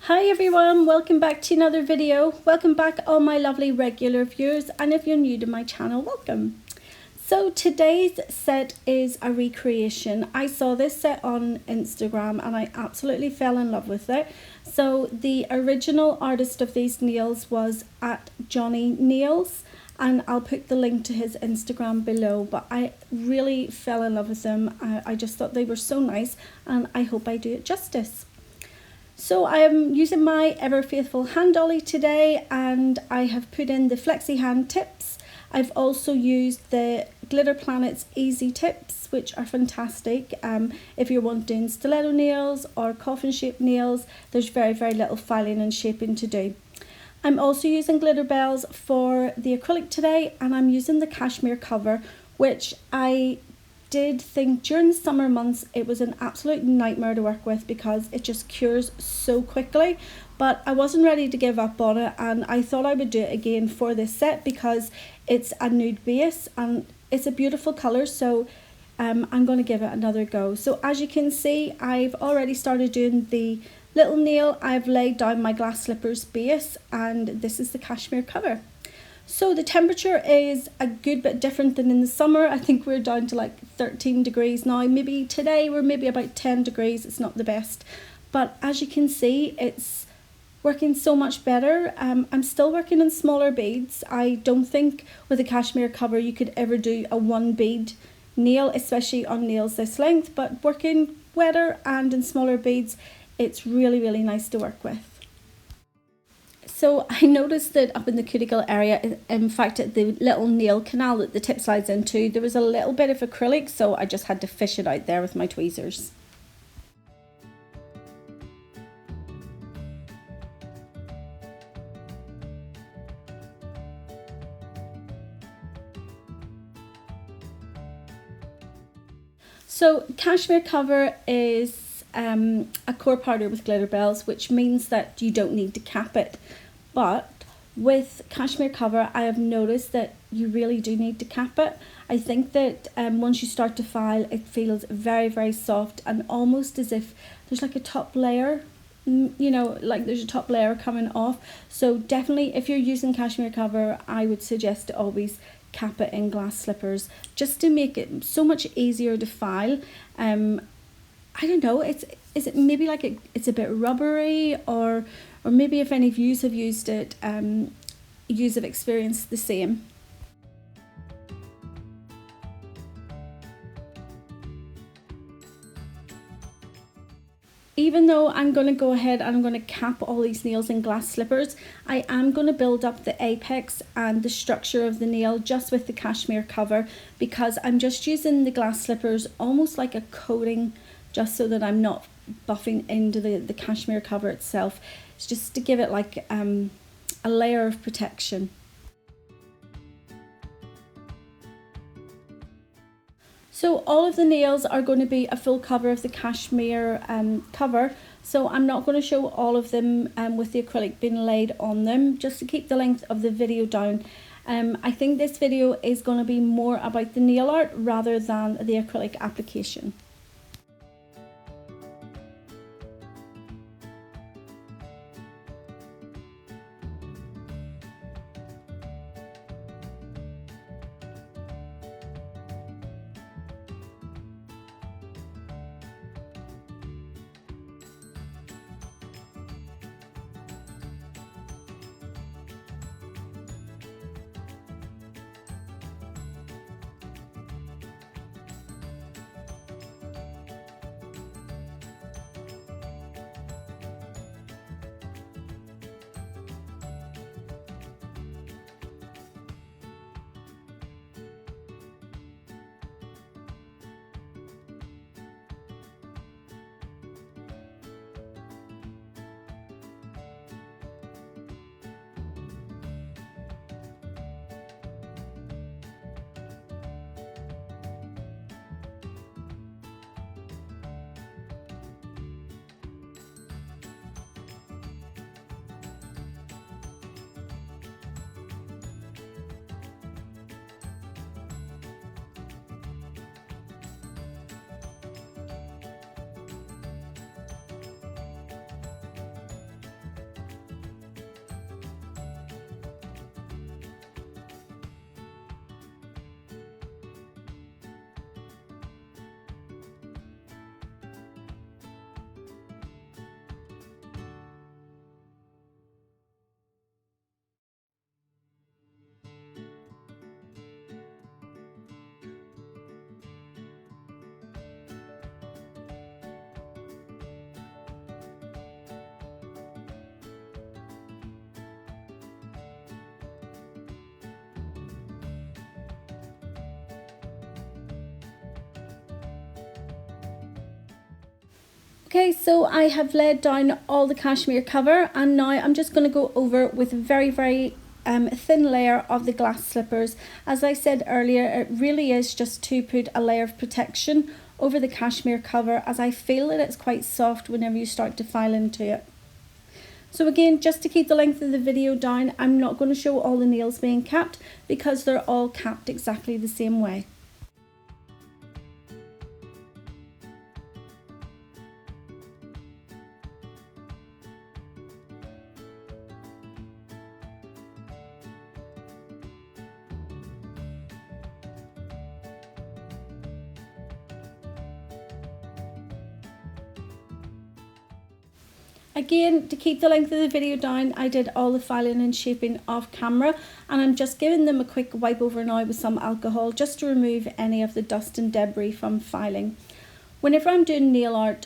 Hi everyone, welcome back to another video. Welcome back all my lovely regular viewers, and if you're new to my channel, welcome. So today's set is a recreation. I saw this set on Instagram and I absolutely fell in love with it. So the original artist of these nails was at Johnny Nails, and I'll put the link to his Instagram below, but I really fell in love with them. I just thought they were so nice and I hope I do it justice. So I am using my ever faithful hand dolly today, and I have put in the flexi hand tips. I've also used the Glitter Planet's easy tips, which are fantastic. If you're wanting stiletto nails or coffin shaped nails, there's very little filing and shaping to do. I'm also using Glitterbels for the acrylic today, and I'm using the Cashmere cover, which I did think during the summer months it was an absolute nightmare to work with because it just cures so quickly, but I wasn't ready to give up on it, and I thought I would do it again for this set because it's a nude base and it's a beautiful color. So I'm going to give it another go. So as you can see, I've already started doing the little nail. I've laid down my glass slippers base, and this is the Cashmere cover. So the temperature is a good bit different than in the summer. I think we're down to like 13 degrees now. Maybe today we're maybe about 10 degrees. It's not the best, but as you can see, it's working so much better. I'm still working in smaller beads. I don't think with a Cashmere cover you could ever do a one bead nail, especially on nails this length, but working wetter and in smaller beads, it's really nice to work with. So I noticed that up in the cuticle area, in fact at the little nail canal that the tip slides into, there was a little bit of acrylic, so I just had to fish it out there with my tweezers. So Cashmere cover is a core powder with Glitterbels, which means that you don't need to cap it. But with Cashmere cover, I have noticed that you really do need to cap it. I think that once you start to file, it feels very soft and almost as if there's like a top layer, you know, like there's a top layer coming off. So definitely if you're using Cashmere cover, I would suggest to always cap it in glass slippers just to make it so much easier to file. I don't know, is it maybe like it's a bit rubbery, or maybe if any of you have used it, you have experienced the same. Even though I'm going to go ahead and I'm going to cap all these nails in glass slippers, I am going to build up the apex and the structure of the nail just with the Cashmere cover, because I'm just using the glass slippers almost like a coating, just so that I'm not buffing into the Cashmere cover itself. It's just to give it like a layer of protection. So all of the nails are going to be a full cover of the Cashmere cover, so I'm not going to show all of them with the acrylic being laid on them, just to keep the length of the video down. I think this video is going to be more about the nail art rather than the acrylic application. Okay, so I have laid down all the cashmere cover, and now I'm just going to go over with a very, very thin layer of the glass slippers. As I said earlier, it really is just to put a layer of protection over the cashmere cover, as I feel that it's quite soft whenever you start to file into it. So again, just to keep the length of the video down, I'm not going to show all the nails being capped because they're all capped exactly the same way. Again, to keep the length of the video down, I did all the filing and shaping off camera, and I'm just giving them a quick wipe over now with some alcohol just to remove any of the dust and debris from filing. Whenever I'm doing nail art,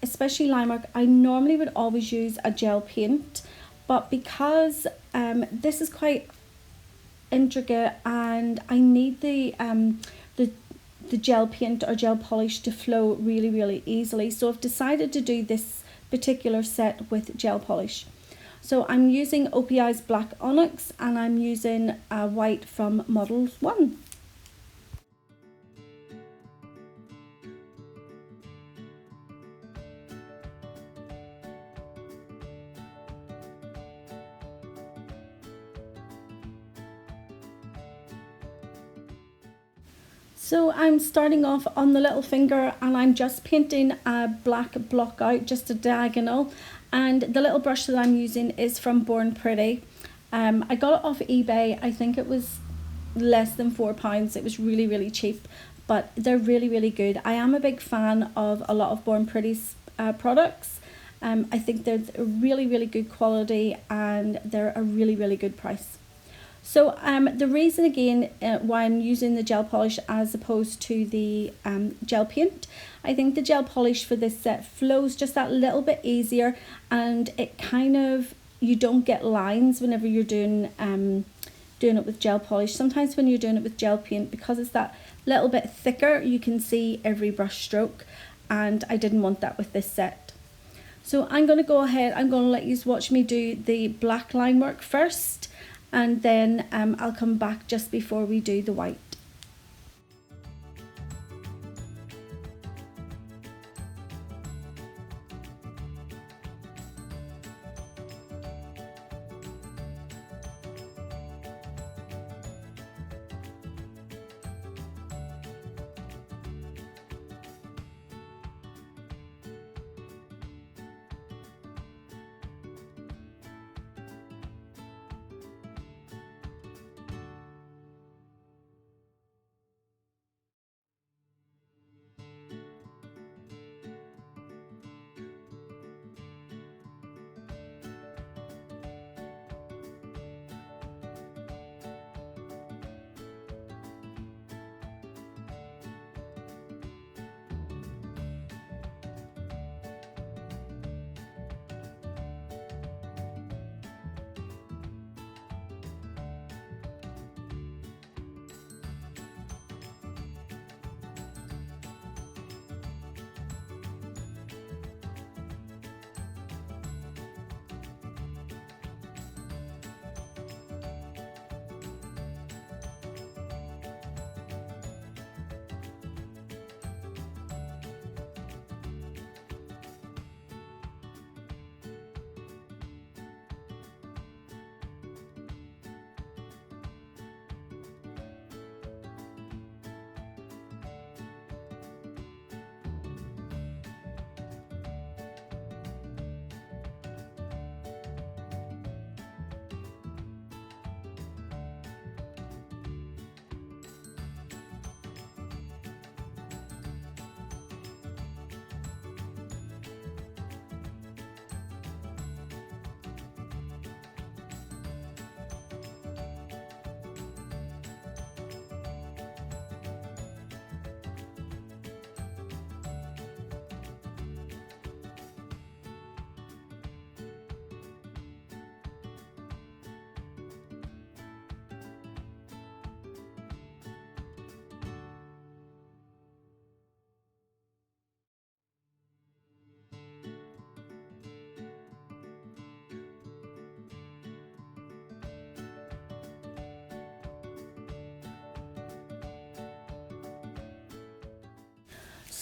especially Linework, I normally would always use a gel paint, but because this is quite intricate and I need the gel paint or gel polish to flow really, really easily, so I've decided to do this particular set with gel polish. So I'm using O.P.I's black Onyx, and I'm using a white from Modelones. So I'm starting off on the little finger, and I'm just painting a black block out, just a diagonal, and the little brush that I'm using is from Born Pretty. I got it off eBay. I think it was less than £4. It was really, really cheap, but they're really, really good. I am a big fan of a lot of Born Pretty's products. I think they're really, really good quality, and they're a really, really good price. So the reason again why I'm using the gel polish as opposed to the gel paint, I think the gel polish for this set flows just that little bit easier, and it kind of, you don't get lines whenever you're doing it with gel polish. Sometimes when you're doing it with gel paint, because it's that little bit thicker, you can see every brush stroke, and I didn't want that with this set. So I'm going to go ahead, I'm going to let you watch me do the black line work first, and then I'll come back just before we do the white.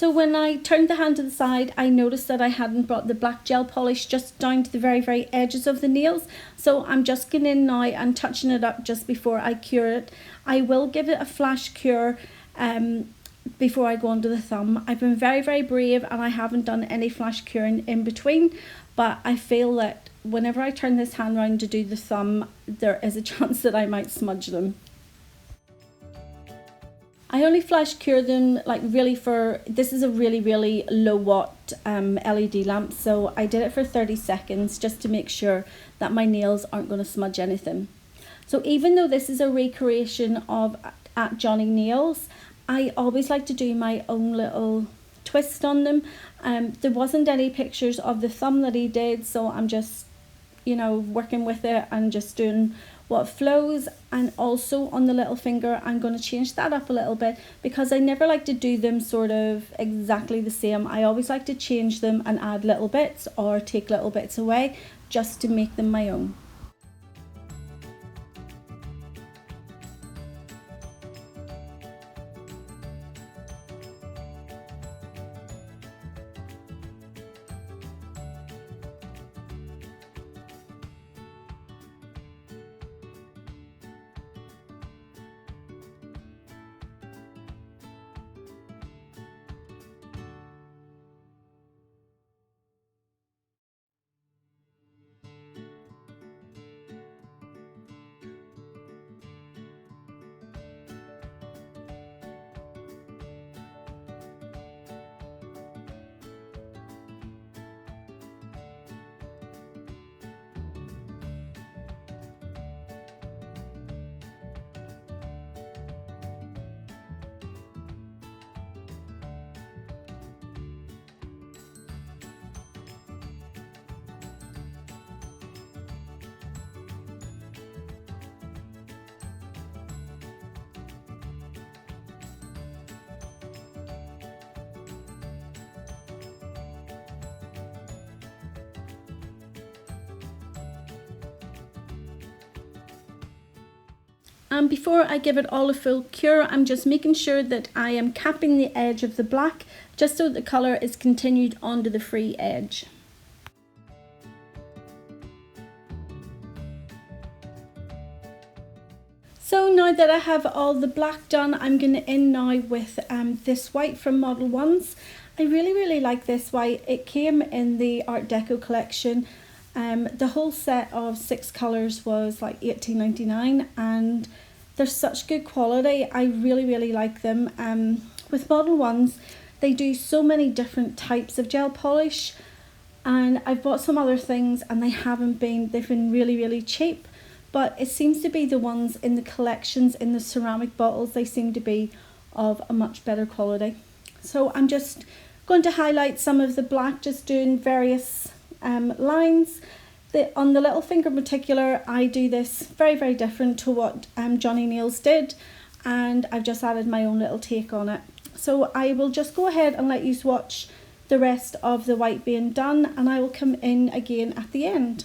So when I turned the hand to the side, I noticed that I hadn't brought the black gel polish just down to the very edges of the nails. So I'm just going in now and touching it up just before I cure it. I will give it a flash cure before I go onto the thumb. I've been very brave and I haven't done any flash curing in between, but I feel that whenever I turn this hand around to do the thumb, there is a chance that I might smudge them. I only flash cure them like really for, this is a really low watt LED lamp, so I did it for 30 seconds just to make sure that my nails aren't going to smudge anything. So even though this is a recreation of at Johnny Nails, I always like to do my own little twist on them. There wasn't any pictures of the thumb that he did, so I'm just, you know, working with it and just doing what flows. And also on the little finger, I'm going to change that up a little bit because I never like to do them sort of exactly the same. I always like to change them and add little bits or take little bits away just to make them my own. And before I give it all a full cure, I'm just making sure that I am capping the edge of the black just so the colour is continued onto the free edge. So now that I have all the black done, I'm going to end now with this white from Modelones. I really like this white. It came in the Art Deco collection. The whole set of 6 colours was like $18.99 and they're such good quality. I really like them. With Modelones, they do so many different types of gel polish, and I've bought some other things and they've been really cheap, but it seems to be the ones in the collections in the ceramic bottles, they seem to be of a much better quality. So I'm just going to highlight some of the black, just doing various lines. On the little finger in particular, I do this very different to what Johnny Nails did, and I've just added my own little take on it. So I will just go ahead and let you watch the rest of the white being done, and I will come in again at the end.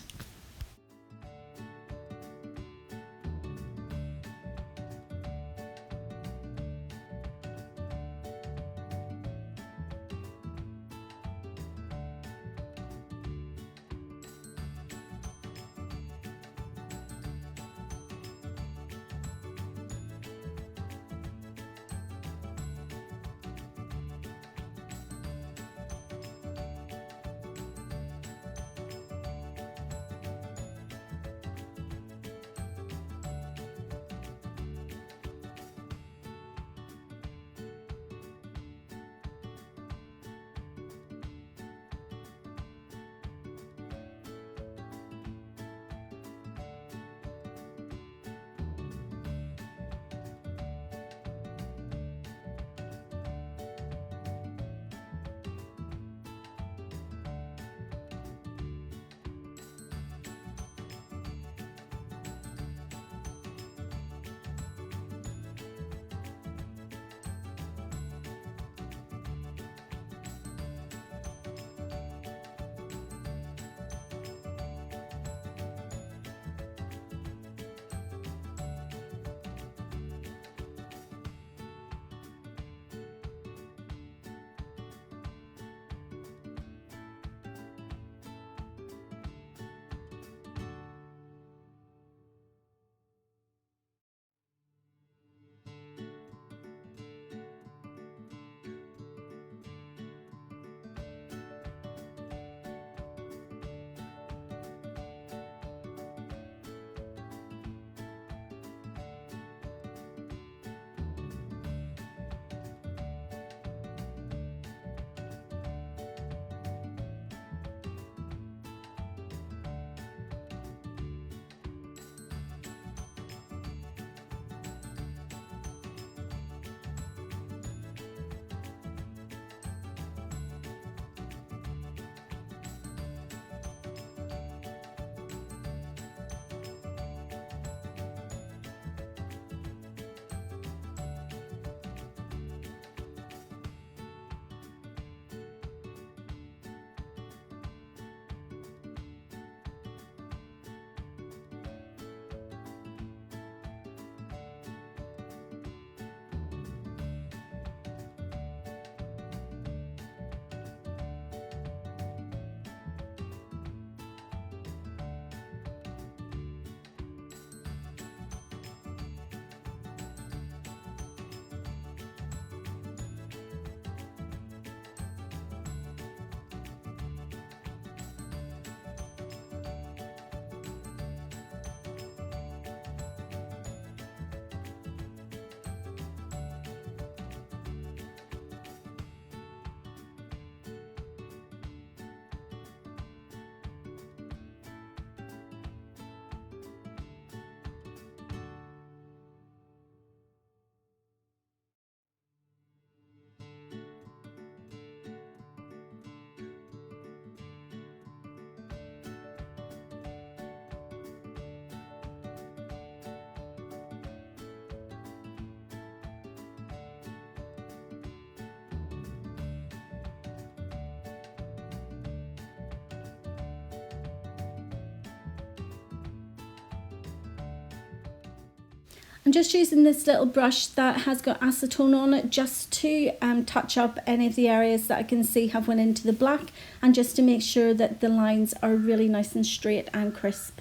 I'm just using this little brush that has got acetone on it just to touch up any of the areas that I can see have went into the black, and just to make sure that the lines are really nice and straight and crisp.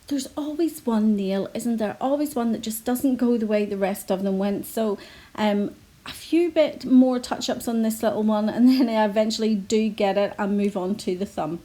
There's always one nail, isn't there? Always one that just doesn't go the way the rest of them went. So a few bit more touch-ups on this little one, and then I eventually do get it and move on to the thumb.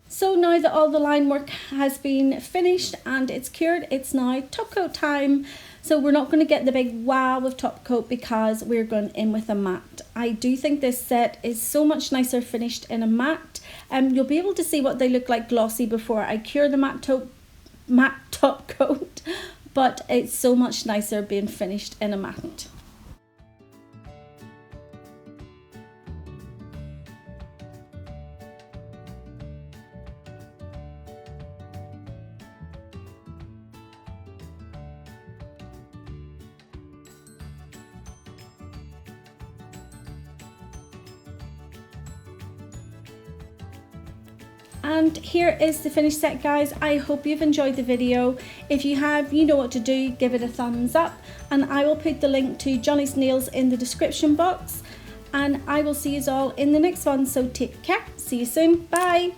So now that all the line work has been finished and it's cured, it's now top coat time. So we're not going to get the big wow of top coat because we're going in with a matte. I do think this set is so much nicer finished in a matte. You'll be able to see what they look like glossy before I cure the matte top coat, but it's so much nicer being finished in a matte. And here is the finished set, guys. I hope you've enjoyed the video. If you have, you know what to do. Give it a thumbs up, and I will put the link to Johnny's nails in the description box, and I will see you all in the next one. So take care. See you soon. Bye.